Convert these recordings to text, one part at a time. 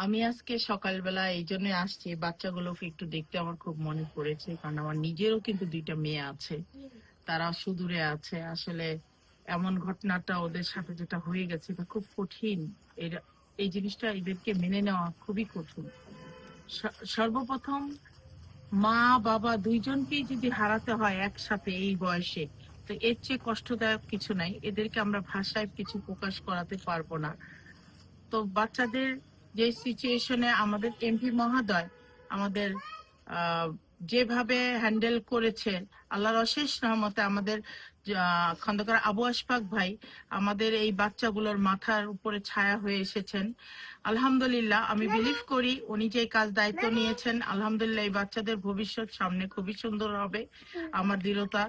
আমি আজকে সকালবেলা এই জন্য আসছি, বাচ্চাগুলোকে একটু দেখতে আমার খুব মনে পড়েছে, কারণ আমার নিজেরও কিন্তু দুইটা মেয়ে আছে। তারা সুদূরে আছে আসলে। এমন ঘটনাটা ওদের সাথে যেটা হয়ে গেছে এটা খুব কঠিন। এর এই জিনিসটা এদেরকে মেনে নেওয়া খুবই কঠিন। সর্বপ্রথম মা বাবা দুইজনকেই যদি হারাতে হয় একসাথে এই বয়সে, তো এর চেয়ে কষ্টদায়ক কিছু নাই। এদেরকে আমরা ভাষায় কিছু প্রকাশ করাতে পারবো না। তো বাচ্চাদের যে সিচুয়েশনে আমাদের এমপি মহোদয় আমাদের আহ, যেভাবে হ্যান্ডেল করেছে, আল্লাহর অশেষ রহমতে আমাদের খন্দকার আবু আশফাক ভাই আমাদের এই বাচ্চাগুলোর মাথার উপরে ছায়া হয়ে এসেছেন। আলহামদুলিল্লাহ, আমি বিলিভ করি উনি যে কাজ দায়িত্ব নিয়েছেন, আলহামদুলিল্লাহ এই বাচ্চাদের ভবিষ্যৎ সামনে খুবই সুন্দর হবে। আমার দৃঢ়তা।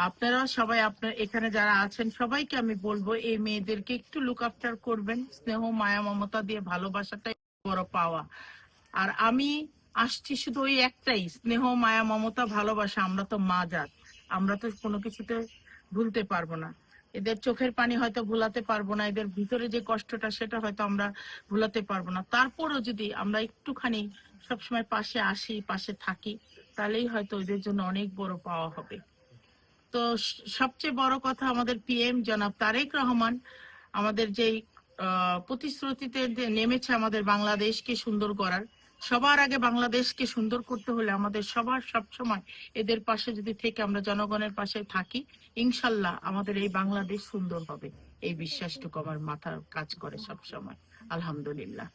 আপনারা সবাই, আপনার এখানে যারা আছেন সবাইকে আমি বলবো এই মেয়েদেরকে একটু লুক আফটার করবেন, স্নেহ মায়া মমতা দিয়ে, ভালোবাসাটাই বড় পাওয়া। আর আমি আসছি শুধু ওই একটাই, স্নেহ মায়া মমতা ভালোবাসা। আমরা তো মা জাত, আমরা তো কোনো কিছুতে ভুলতে পারবো না। এদের চোখের পানি হয়তো ভুলাতে পারবো না, এদের ভিতরে যে কষ্টটা সেটা হয়তো আমরা ভুলাতে পারবো না। তারপরও যদি আমরা একটুখানি সবসময় পাশে আসি, পাশে থাকি, তাহলেই হয়তো এদের জন্য অনেক বড় পাওয়া হবে। তো সবচেয়ে বড় কথা, আমাদের পিএম জনাব তারেক রহমান আমাদের যেই প্রতিশ্রুতিতে যে নেমেছে আমাদের বাংলাদেশকে সুন্দর করার, সবার আগে বাংলাদেশকে সুন্দর করতে হলে আমাদের সবার সবসময় এদের পাশে যদি থেকে আমরা জনগণের পাশে থাকি, ইনশাল্লাহ আমাদের এই বাংলাদেশ সুন্দর হবে। এই বিশ্বাসটুকু আমার মাথার কাজ করে সব সময়। আলহামদুলিল্লাহ।